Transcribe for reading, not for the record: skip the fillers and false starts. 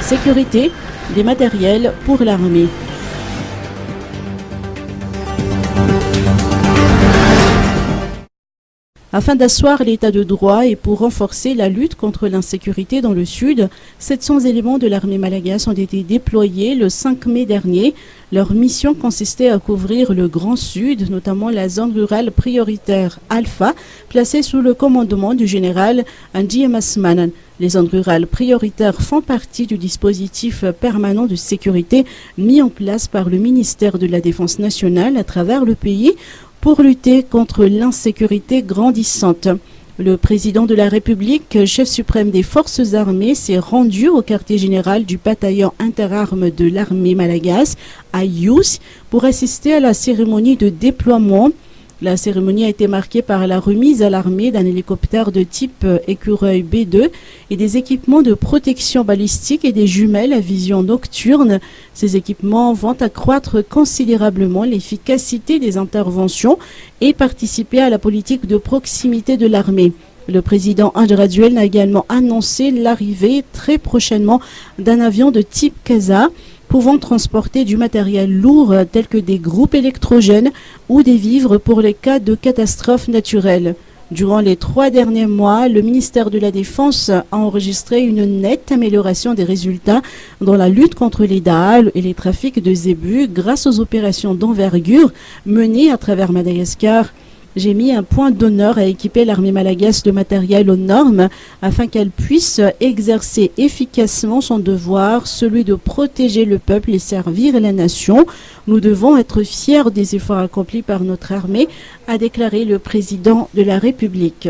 sécurité, des matériels pour l'armée. Afin d'asseoir l'état de droit et pour renforcer la lutte contre l'insécurité dans le sud, 700 éléments de l'armée malagasy ont été déployés le 5 mai dernier. Leur mission consistait à couvrir le Grand Sud, notamment la zone rurale prioritaire Alpha, placée sous le commandement du général Andy Masmanan. Les zones rurales prioritaires font partie du dispositif permanent de sécurité mis en place par le ministère de la Défense nationale à travers le pays pour lutter contre l'insécurité grandissante. Le président de la République, chef suprême des forces armées, s'est rendu au quartier général du bataillon interarmes de l'armée malagasy à Yous pour assister à la cérémonie de déploiement. La cérémonie a été marquée par la remise à l'armée d'un hélicoptère de type Écureuil B2 et des équipements de protection balistique et des jumelles à vision nocturne. Ces équipements vont accroître considérablement l'efficacité des interventions et participer à la politique de proximité de l'armée. Le président André Duel a également annoncé l'arrivée très prochainement d'un avion de type Casa pouvant transporter du matériel lourd tel que des groupes électrogènes ou des vivres pour les cas de catastrophes naturelles. Durant les 3 derniers mois, le ministère de la Défense a enregistré une nette amélioration des résultats dans la lutte contre les DAAL et les trafics de zébus grâce aux opérations d'envergure menées à travers Madagascar. J'ai mis un point d'honneur à équiper l'armée malagasy de matériel aux normes afin qu'elle puisse exercer efficacement son devoir, celui de protéger le peuple et servir la nation. Nous devons être fiers des efforts accomplis par notre armée, a déclaré le président de la République.